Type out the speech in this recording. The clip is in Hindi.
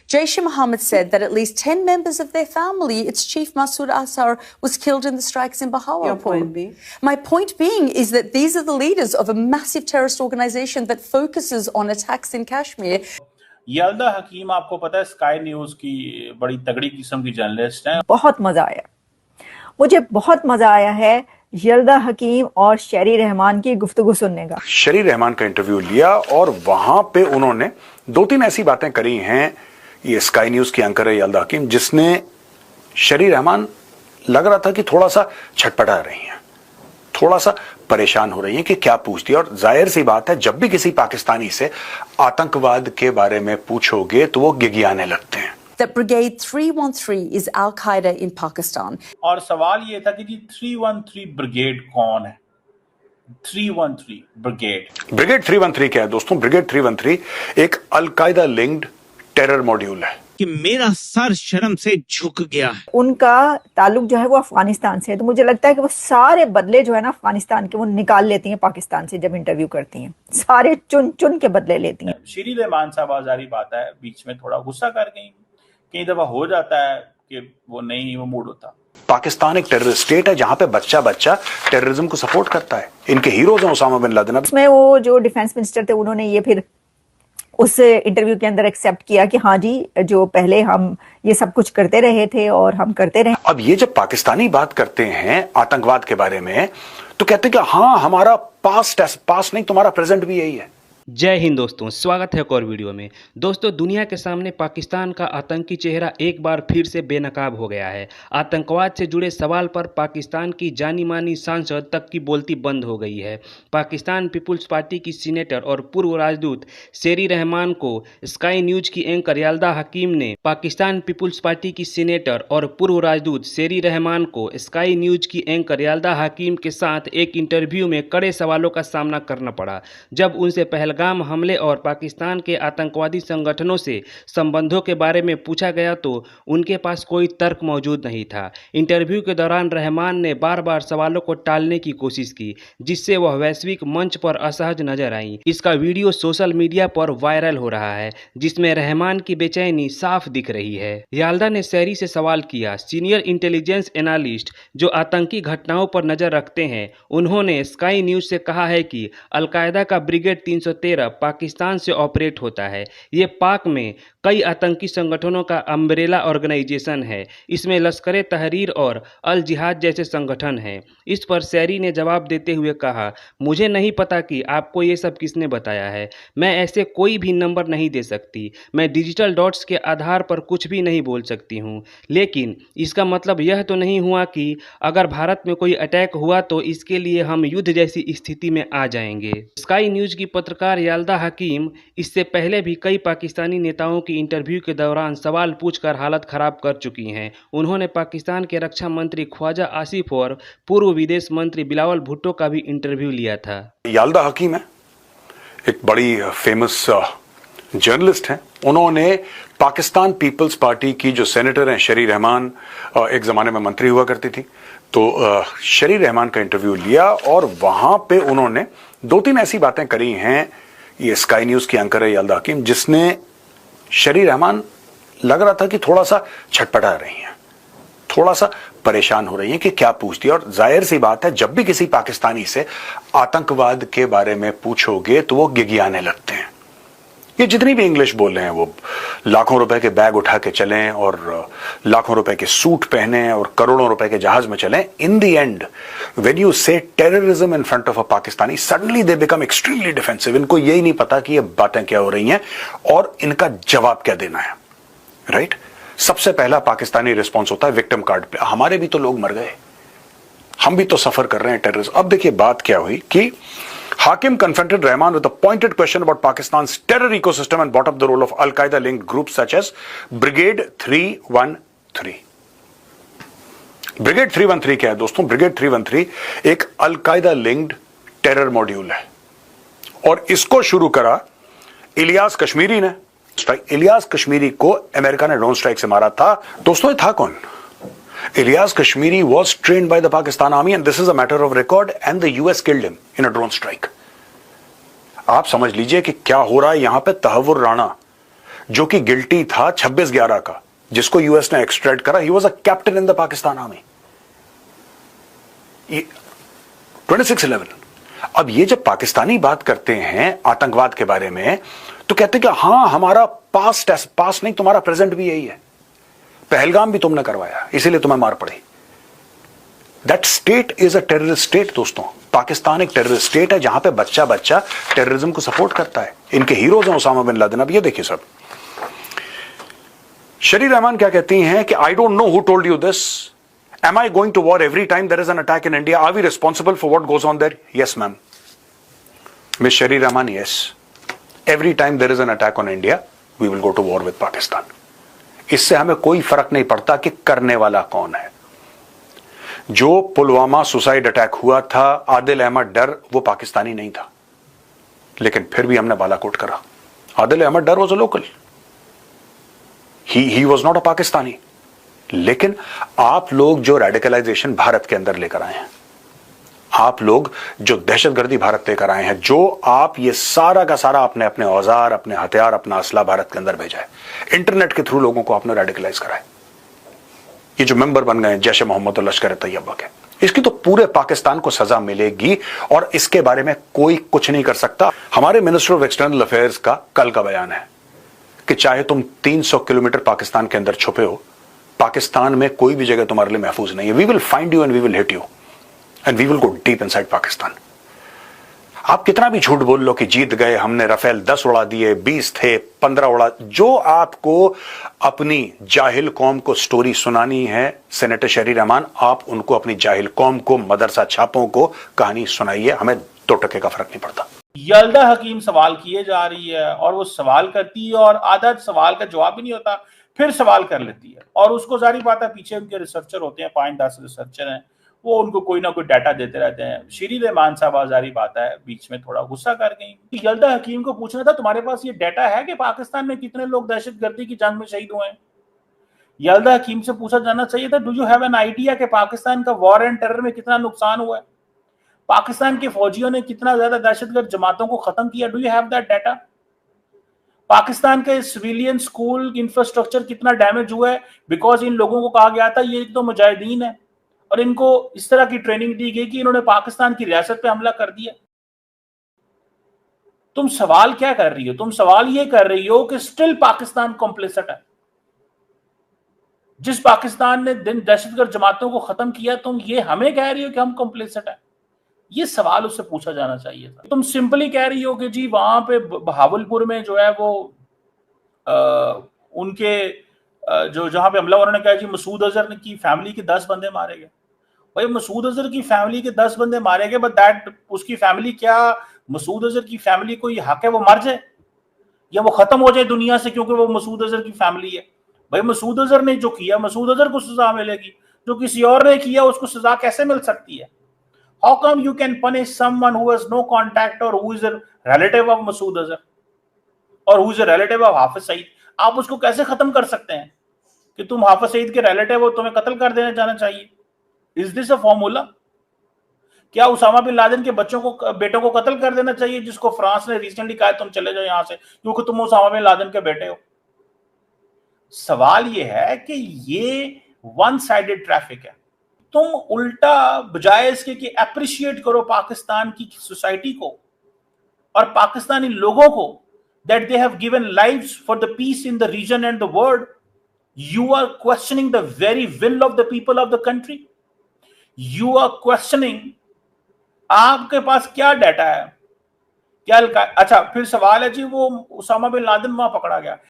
Jaish-e-Mohammed said that at least 10 members of their family, its chief Masood Azhar, was killed in the strikes in Bahawalpur. Your point being? My point being is that these are the leaders of a massive terrorist organization that focuses on attacks in Kashmir. यल्दा हकीम आपको पता है स्काई न्यूज की बड़ी तगड़ी किस्म की जर्नलिस्ट हैं। बहुत मजा आया, मुझे बहुत मजा आया है यल्दा हकीम और शेरी रहमान की गुफ्तगू सुनने का। शेरी रहमान का इंटरव्यू लिया और वहां पे उन्होंने 2-3 ऐसी बातें करी हैं, ये स्काई न्यूज की एंकर है यल्दा हकीम, जिसने शेरी रहमान लग रहा था कि थोड़ा सा छटपटा रही हैं, थोड़ा सा परेशान हो रही हैं कि क्या पूछती है। और जाहिर सी बात है, जब भी किसी पाकिस्तानी से आतंकवाद के बारे में पूछोगे तो वो गिगियाने लगते हैं। That Brigade 313 is Al-Qaeda in Pakistan. और सवाल ये था कि जी 313 ब्रिगेड कौन है? 313 ब्रिगेड 313 क्या है दोस्तों? ब्रिगेड 313 एक अल-कायदा लिंक्ड टेरर मॉड्यूल है। कि मेरा सर शर्म से झुक गया है। उनका ताल्लुक जो है वो अफगानिस्तान से है, तो मुझे लगता है कि वो सारे बदले जो है ना अफगानिस्तान के वो निकाल लेती हैं पाकिस्तान से। जब इंटरव्यू करती हैं सारे चुन चुन के बदले लेती हैं। शेरी रहमान साहब आजारी बात है, बीच में थोड़ा गुस्सा कर गई, कई दफा हो जाता है कि वो नहीं वो मूड होता। पाकिस्तान एक टेररिस्ट स्टेट है जहां पे बच्चा टेररिज्म को सपोर्ट करता है। इनके हीरोज हैं ओसामा बिन लादेन। उसमें वो जो डिफेंस मिनिस्टर थे उन्होंने ये फिर उस इंटरव्यू के अंदर एक्सेप्ट किया कि हाँ जी, जो पहले हम ये सब कुछ करते रहे थे और हम करते रहे। अब ये जब पाकिस्तानी बात करते हैं आतंकवाद के बारे में तो कहते हैं कि हाँ हमारा पास्ट नहीं, तुम्हारा प्रेजेंट भी यही है। जय हिंद दोस्तों, स्वागत है एक और वीडियो में। दोस्तों, दुनिया के सामने पाकिस्तान का आतंकी चेहरा एक बार फिर से बेनकाब हो गया है। आतंकवाद से जुड़े सवाल पर पाकिस्तान की जानी मानी सांसद तक की बोलती बंद हो गई है। पाकिस्तान पीपुल्स पार्टी की सीनेटर और पूर्व राजदूत शेरी रहमान को स्काई न्यूज की एंकर यल्दा हकीम ने पाकिस्तान पीपुल्स पार्टी की सीनेटर और पूर्व राजदूत शेरी रहमान को स्काई न्यूज की एंकर यल्दा हकीम के साथ एक इंटरव्यू में कड़े सवालों का सामना करना पड़ा। जब उनसे पहलगाम हमले और पाकिस्तान के आतंकवादी संगठनों से संबंधों के बारे में पूछा गया तो उनके पास कोई तर्क मौजूद नहीं था। इंटरव्यू के दौरान रहमान ने बार बार सवालों को टालने की कोशिश की, जिससे वह वैश्विक मंच पर असहज नजर आईं। इसका वीडियो सोशल मीडिया पर वायरल हो रहा है, जिसमें रहमान की बेचैनी साफ दिख रही है। यल्दा ने शेरी से सवाल किया। सीनियर इंटेलिजेंस एनालिस्ट जो आतंकी घटनाओं पर नजर रखते हैं, उन्होंने स्काई न्यूज से कहा है कि अलकायदा का ब्रिगेड 313 पाकिस्तान से ऑपरेट होता है। ये पाक में कई आतंकी संगठनों का अम्ब्रेला ऑर्गेनाइजेशन है। इसमें लश्कर तहरीर और अल जिहाद जैसे संगठन हैं। इस पर शेरी ने जवाब देते हुए कहा, मुझे नहीं पता कि आपको ये सब किसने बताया है। मैं ऐसे कोई भी नंबर नहीं दे सकती। मैं डिजिटल डॉट्स के आधार पर कुछ भी नहीं बोल सकती हूँ। लेकिन इसका मतलब यह तो नहीं हुआ कि अगर भारत में कोई अटैक हुआ तो इसके लिए हम युद्ध जैसी स्थिति में आ जाएंगे। स्काई न्यूज की पत्रकार यल्दा हकीम इससे पहले भी कई पाकिस्तानी नेताओं की इंटरव्यू के दौरान सवाल पूछकर हालत खराब कर चुकी हैं। उन्होंने पाकिस्तान के रक्षा मंत्री ख्वाजा आसिफ और पूर्व विदेश मंत्री बिलावल भुट्टो का भी इंटरव्यू लिया था। यल्दा हकीम है, एक बड़ी फेमस जर्नलिस्ट हैं। उन्होंने पाकिस्तान पीपल्स पार्टी की जो सेनेटर हैं शेरी रहमान, एक जमाने में मंत्री हुआ करती थी, तो शेरी रहमान का इंटरव्यू लिया और वहां पे उन्होंने 2-3 ऐसी बातें करी हैं। ये स्काई न्यूज की एंकर है यल्दा हकीम, जिसने शेरी रहमान लग रहा था कि थोड़ा सा छटपटा रही हैं, थोड़ा सा परेशान हो रही हैं कि क्या पूछती है। और जाहिर सी बात है, जब भी किसी पाकिस्तानी से आतंकवाद के बारे में पूछोगे तो वो गिगियाने लगते हैं। ये जितनी भी इंग्लिश बोल रहे हैं वो लाखों रुपए के बैग उठा के चलें और लाखों रुपए के सूट पहने और करोड़ों रुपए के जहाज में चलें, in the end when you say terrorism in front of a Pakistani, suddenly they become extremely defensive. इनको यही नहीं पता कि ये बातें क्या हो रही हैं और इनका जवाब क्या देना है। राइट? सबसे पहला पाकिस्तानी रिस्पॉन्स होता है विक्टिम कार्ड पे। हमारे भी तो लोग मर गए, हम भी तो सफर कर रहे हैं टेररिज्म। अब देखिए बात क्या हुई कि Hakim confronted Rahman with a pointed question about Pakistan's terror ecosystem and brought up the role of Al-Qaeda linked groups such as Brigade 313. Brigade 313 क्या है दोस्तों? Brigade 313 एक Al-Qaeda linked टेरर मॉड्यूल है और इसको शुरू करा इलियास कश्मीरी ने। इलियास कश्मीरी को अमेरिका ने ड्रोन स्ट्राइक से मारा था। दोस्तों, ये था कौन? Ilyas Kashmiri was trained by the Pakistan Army and this is a matter of record and the US killed him in a drone strike. आप समझ लीजिए कि क्या हो रहा है यहां पे। तहव्वुर राणा जो कि गिल्टी था 26/11 का, जिसको यूएस ने एक्सट्रैक्ट करा। He was a captain in the Pakistan army. 26/11। अब ये जब पाकिस्तानी बात करते हैं आतंकवाद के बारे में, तो कहते हैं कि हाँ हमारा पास्ट नहीं, तुम्हारा प्रेजेंट भी यही है। पहलगाम भी तुमने करवाया, इसीलिए तुम्हें मार पड़ी। That state is a terrorist state दोस्तों। पाकिस्तान एक टेररिस्ट स्टेट है जहां पे बच्चा बच्चा टेररिज्म को सपोर्ट करता है। इनके हीरोज हैं उसामा बिन लादेन। अब ये देखिए सब, शरी रहमान क्या कहती हैं कि I don't know who told you this, am I going to war every time there is an attack in India, are we responsible for what goes on there? Yes ma'am. Miss Sherry Rehman, yes, every time there is an attack on India we will go to war with Pakistan. इससे हमें कोई फर्क नहीं पड़ता कि करने वाला कौन है। जो पुलवामा सुसाइड अटैक हुआ था, आदिल अहमद डर वो पाकिस्तानी नहीं था, लेकिन फिर भी हमने बालाकोट करा। आदिल अहमद डर was a local, he was not a Pakistani. लेकिन आप लोग जो रेडिकलाइजेशन भारत के अंदर लेकर आए हैं, आप लोग जो दहशतगर्दी भारत लेकर आए हैं, जो आप ये सारा का सारा आपने अपने औजार, अपने हथियार, अपना असला भारत के अंदर भेजा है, इंटरनेट के थ्रू लोगों को आपने रेडिकलाइज करा है। ये जो मेंबर बन गए जैश ए मोहम्मद और लश्कर तैयबा के, इसकी तो पूरे पाकिस्तान को सजा मिलेगी और इसके बारे में कोई कुछ नहीं कर सकता। हमारे मिनिस्टर ऑफ एक्सटर्नल अफेयर्स का कल का बयान है कि चाहे तुम 300 किलोमीटर पाकिस्तान के अंदर छुपे हो, पाकिस्तान में कोई भी जगह तुम्हारे लिए महफूज नहीं है। We will find you and we will hit you and we will go deep inside Pakistan. आप कितना भी झूठ बोल लो कि जीत गए, हमने राफेल 10 उड़ा दिए, 20 थे, 15 उड़ा, जो आपको अपनी जाहिल कौम को स्टोरी सुनानी है सेनेटर शरी रहमान, आप उनको अपनी जाहिल कौम को, मदरसा छापों को कहानी सुनाइए, हमें 2 टके का फर्क नहीं पड़ता। यल्दा हकीम सवाल किए जा रही है और वो सवाल करती है और आधा सवाल का जवाब भी नहीं होता, फिर सवाल कर लेती है और उसको जारी बात है पीछे उनके रिसर्चर होते हैं, 5-10 रिसर्चर हैं, वो उनको कोई ना कोई डाटा देते रहते हैं। शरी रहमान साहब जारी बात है बीच में थोड़ा गुस्सा कर गई। यल्दा हकीम को पूछना था तुम्हारे पास ये डाटा है कि पाकिस्तान में कितने लोग दहशतगर्दी की जंग में शहीद हुए हैं? यल्दा हकीम से पूछा जाना चाहिए था, do you have an idea कि पाकिस्तान का वॉर एंड टेरर में कितना नुकसान हुआ है? पाकिस्तान के फौजियों ने कितना ज्यादा दहशतगर्द जमातों को खत्म किया? Do you have that data? Pakistan के सिविलियन स्कूल इंफ्रास्ट्रक्चर कितना डैमेज हुआ है बिकॉज इन लोगों को कहा गया था ये तो मुजाहिदीन है और इनको इस तरह की ट्रेनिंग दी गई कि इन्होंने पाकिस्तान की रियासत पे हमला कर दिया। तुम सवाल क्या कर रही हो? तुम सवाल ये कर रही हो कि स्टिल पाकिस्तान कॉम्प्लिसिट है। जिस पाकिस्तान ने दहशतगर्द जमातों को खत्म किया, तुम ये हमें कह रही हो कि हम कॉम्प्लिसिट है? ये सवाल उससे पूछा जाना चाहिए था। तुम सिंपली कह रही हो कि जी वहां पे बहावलपुर में जो है वो उनके जो जहां पे हमला उन्होंने कहा जी मसूद अजहर की फैमिली के 10 बंदे मारे गए। भाई मसूद अजहर की फैमिली के 10 बंदे मारे गए, बट दैट उसकी फैमिली, क्या मसूद अजहर की फैमिली को ये हक है वो मर जाए या वो खत्म हो जाए दुनिया से क्योंकि वो मसूद अजहर की फैमिली है? भाई मसूद अजहर ने जो किया मसूद अजहर को सजा मिलेगी, जो किसी और ने किया उसको सजा कैसे मिल सकती है? How come you can punish someone who has no contact or who is a relative of Masood Azhar or who is a relative of Hafiz Saeed? आप उसको कैसे खत्म कर सकते हैं कि तुम हाफिज सईद के रिलेटिव हो, तुम्हें कत्ल कर देना जाना चाहिए? Is this a formula? क्या उसामा बिन लादेन के बेटों को कत्ल कर देना चाहिए जिसको फ्रांस ने रिसेंटली कहा तुम चले जाओ यहां से क्योंकि तुम उसामा बिन लादेन के बेटे हो? सवाल ये है कि ये वन साइडेड ट्रैफिक है। तुम उल्टा बजाय इसके कि अप्रिशिएट करो पाकिस्तान की सोसाइटी को और पाकिस्तानी लोगों को, that they have given lives for the peace in the region and the world, you are questioning the very will of the people of the country. You are questioning आपके पास क्या डाटा है, क्या? अच्छा, फिर सवाल है जी वो उसामा बिन लादेन वहां पकड़ा गया,